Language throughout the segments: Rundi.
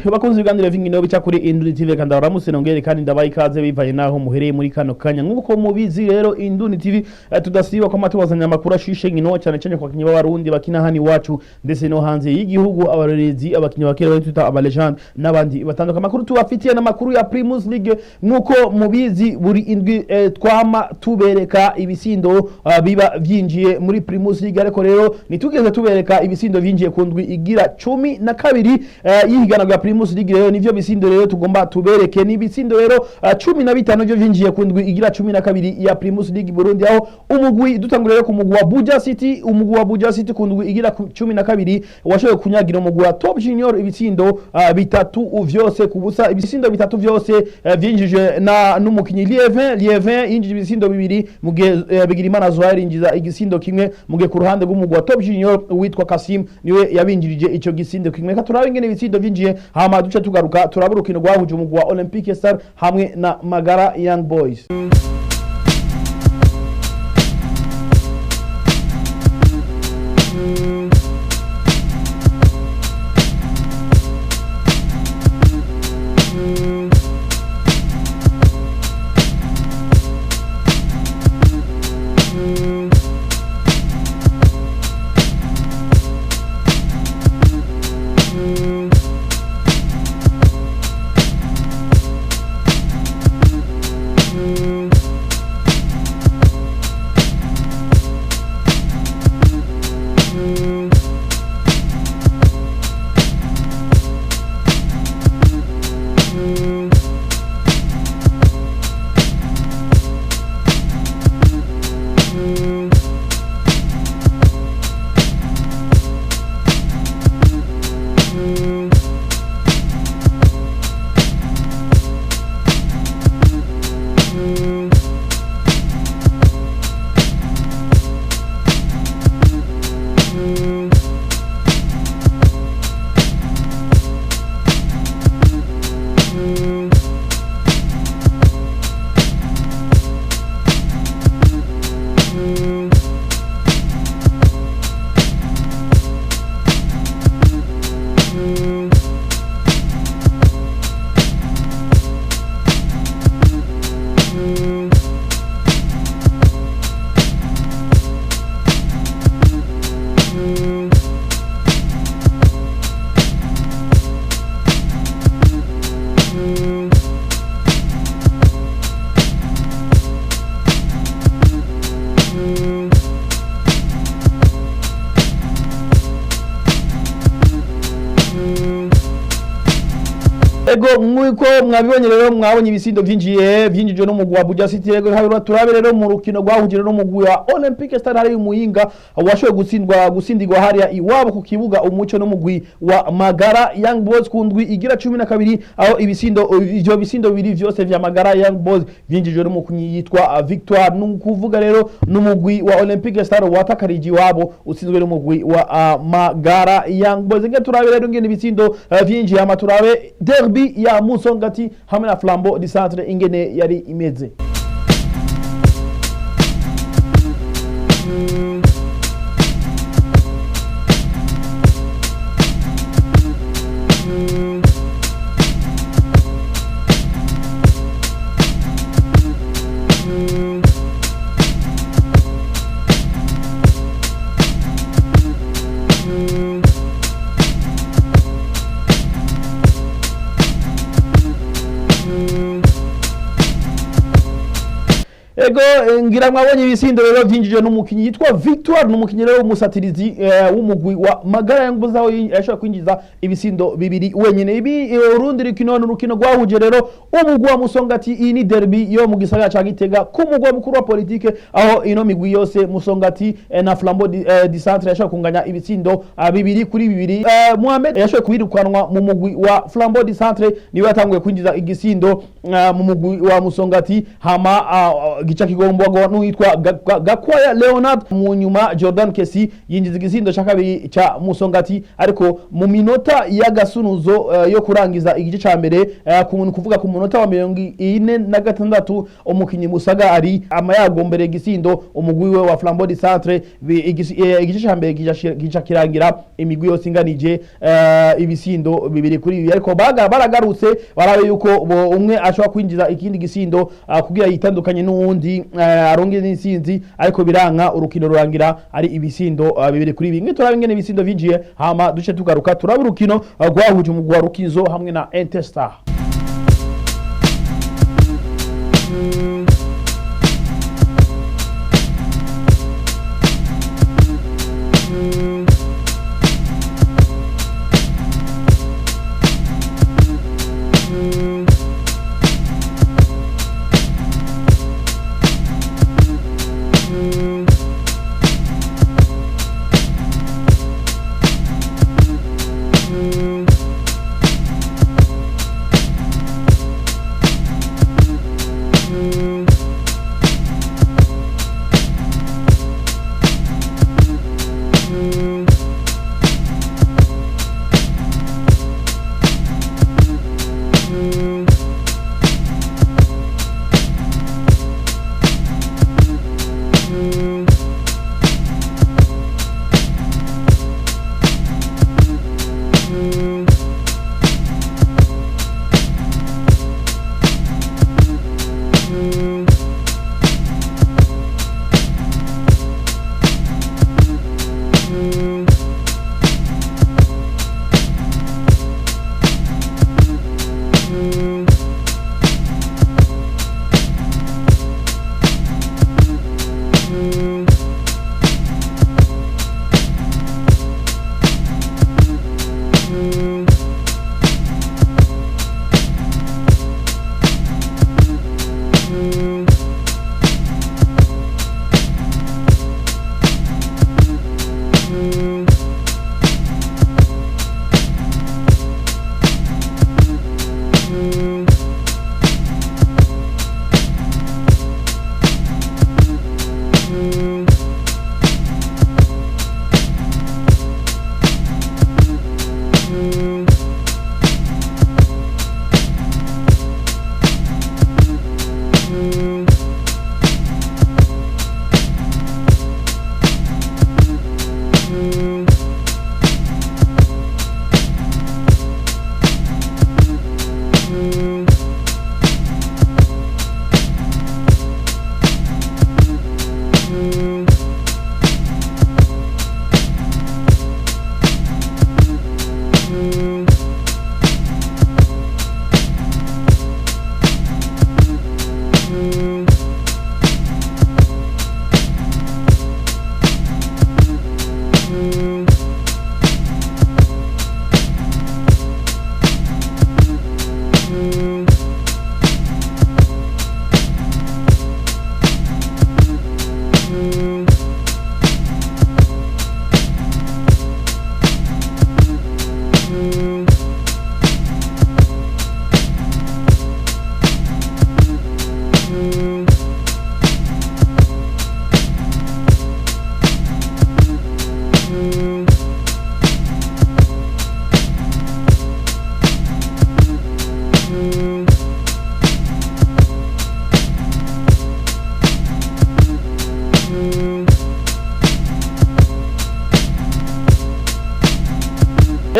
bakunze ibiganiro vy'inkino bica kuri Induni TV kandi baramutse nongere kandi ndabaye ikaze bivaye naho muhereye muri kano kanya nkuko mubizi rero Induni TV tudasiba ko matubazanya amakuru ashishe nkino cyane cyane kwa kinyi b'abarundi bakina hani wacu ndetse no hanze y'igihugu abarorezi abakinyi bakira bari tuta abalegend n'abandi batanduka amakuru tubafitiye n'amakuru ya Primus League nkuko mubizi buri indwi twama tubereka ibitsindo biba vyinjiye muri Primus League ariko rero nitugeze tubereka ibitsindo vyinjiye kundwi igira 12 yihigana gwa Primus League rero nivyo bitsindo rero tugomba tubereke ni bitsindo rero 15 byo vyinjiye kundwi igira 12 ya Primus League Burundi aho umugwi dutangurira ku mugwi wa Buja City kundwi igira 12 washoye kunyagira umugwi wa Top Junior ibitsindo bitatu vyose kubusa ibitsindo bitatu vyose vyinjije na n'umukinyi Lievin injije ibitsindo bibiri mugihe Bigirimana Zohari injiza igisindo kimwe mugihe ku ruhande rw'umugwi wa Top Junior witwa Kasim niwe yabinjirije ico gisindo kimwe turabe ingene ibitsindo vyinjiye hama duce tugaruka turaburukino gwahuje umugwi wa Olympique Star hamwe na Magara Young Boys. Ego mwiko mwabibonye rero mwabonye ibitsindo vyinjije no mugwi wa Buja City rego habira turabe rero mu rukino gwahuje no mugwi wa Olympique Star hari umuhinga washoye gutsindirwa hariya iwabo ku kibuga umuco no mugwi wa Magara Young Boys kundwi igira 12 aho ivyo bitsindo bibiri vyose vya Magara Young Boys vyinjije no mukunyi yitwa Victoire nukuvuga rero no mugwi wa Olympique Star watakarije iwabo utsinzwe no mugwi wa Magara Young Boys nge turabe rero ngene ibitsindo vyinjiye ama turabe derby ya Musongati hamwe na Flambeau du Centre ingene yari imeze. Ego ngira mwabonye ibitsindo rero vyinjije n'umukinyi yitwa Victoire n'umukinyi rero umusatirizi w'umugwi wa Magara Young Boys aho yashobora kwinjiza ibitsindo bibiri wenyene ibi urundi rukino gwahuje rero umugwi wa Musongati iyi ni derby yo mu gisagara ca Gitega ku mugwi mukuru wa politique aho ino migwi yose Musongati na Flambeau du Centre yashobora kunganya ibitsindo bibiri kuri bibiri. Mohamed yashobora kubirukanwa mu mugwi wa Flambeau du Centre niwe yatanguye kwinjiza igisindo mu mugwi wa Musongati hama gica kigombwa n'uwitwa Gakwaya Leonard. Mu nyuma Jordan Kesi yinjiza igitsindo cya kabiri cya Musongati, ariko mu minota y'agasunuzo yo kurangiza igice ca mbere kuvuga ku munota wa 46 umukinyi Musaga ari amayagombere igitsindo umugwi we wa Flambeau du Centre. Igice ca mbere gica kirangira imigwi yose inganije ibitsindo 2-2, ariko baragarutse barabe yuko umwe ashobora kwinjiza ikindi gitsindo kugira yitandukanye n'uwundi aronge n'insinzi, ariko biranka urukino rurangira ari ibitsindo 2-2. Turaba ingene ibitsindo vyinjiye, hama duce tugaruka turaba urukino rwahuje umugwi wa Rukinzo hamwe na Interstar.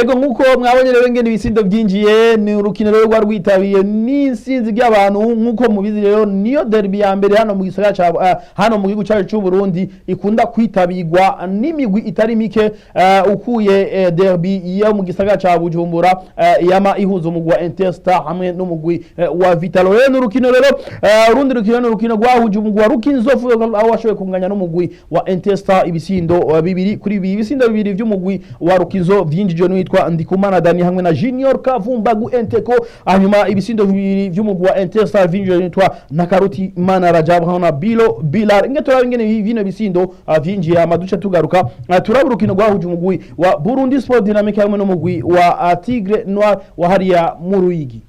Ego nkuko mwabonye rero ngene ibitsindo byinjiye ni urukino rero rwa rwitabiye n'insinzi ry'abantu nkuko mubizi rero niyo derby ya mbere hano mu gisagara ca hano mu gihugu cyacu cy'u Burundi ikunda kwitabirwa n'imigwi itari mike ukuye derby yo mu gisagara ca Bujumbura yama ihuza umugwi wa Interstar hamwe n'umugwi wa Vitalo. Rero n'urukino rero urundi rukino n'urukino rwahuje umugwi wa Rukinzofu aho washoboye kunganya n'umugwi wa Interstar ibitsindo 2-2 ibitsindo 2 by'umugwi wa Rukinzo vyinjijwe n'uwitwa Ndikumana Dani hamwe na Junior Kavumbagu Enteko. Hanyuma ibitsindo 2 by'umugwi wa Interstar vyinjijwe n'uwitwa Nakaruti Mana Rajab hamwe na Bilo Bilar. Nge turaba ingene bino bitsindo vyinjiye amaduce tugaruka turaba urukino rwahuje umugwi wa Burundi Sport Dynamic hamwe n'umugwi wa Tigre Noir wa hariya mu Ruyigi.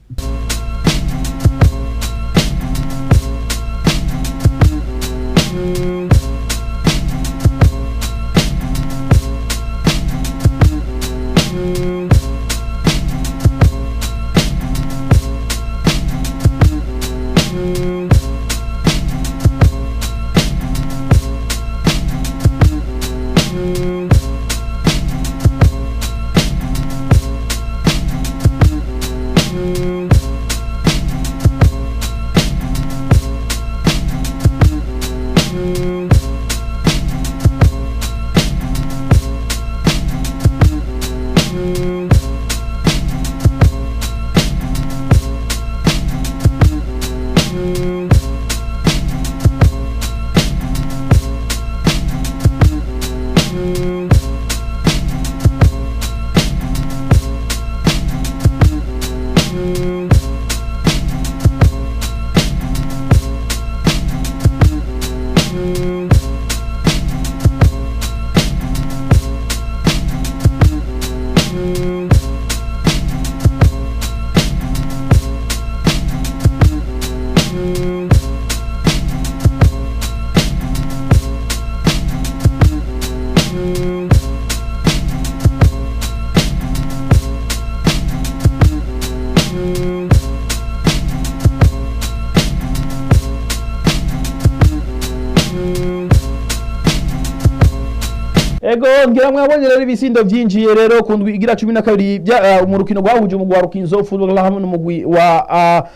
ego ngira mwabonye rero ibitsindo vyinjiye rero kundwi igira 12 mu rukino rwahuje umugwi wa Rukinzo Football hamwe n'umugwi wa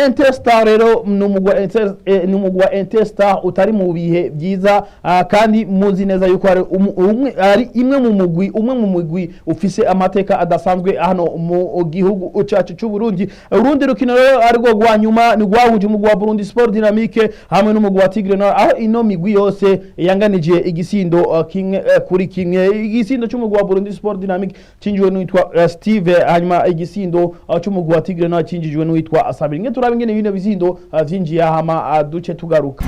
Interstar rero n'umugwi wa Interstar utari mu bihe byiza kandi muzi neza yuko ari imwe mu mugwi ufise amateka adasanzwe hano mu gihugu cyacu cy'u Burundi. Urundi rukino rero ariko rwanyuma ni rwahuje umugwi wa Burundi Sport Dynamique hamwe n'umugwi wa Tigre Noir, aho ino migwi yose yanganije igisindo kuri kimwe. Igisindo cy'umugwi wa Burundi Sport Dynamique cinjijwe n'uwitwa Steve, hanyuma igisindo cy'umugwi wa Tigre Noir cinjijwe n'uwitwa Sabiri. Nge turabe ingene bino bizindo vyinjiye hama duce tugaruka.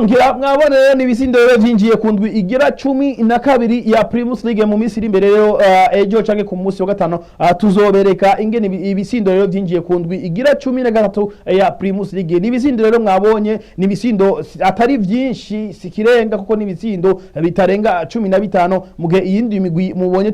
Ngira mwabone rero nibisindo rero vyinjiye kundwi igira 12 ya Primus League mu Misiri imbere rero ejo canke ku munsi wa gatano tuzobereka ingene ibisindo rero vyinjiye kundwi igira 13 ya Primus League. Nibisindo rero mwabonye nibisindo atari vyinshi sikirenga kuko nibisindo bitarenga 15 muge iyindi migwi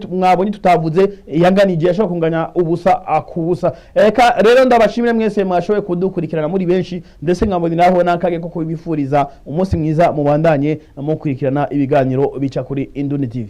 mwabonye tutavuze yanganije yashaka kunganya ubusa kubusa. Eka rero ndabashimire mwese mwashoboye kudukurikirana muri benshi ndetse nkabonye naho nakage ko kubifuriza umunsi mwiza mubandanye mu kurikirana ibiganiro bica kuri Induni TV.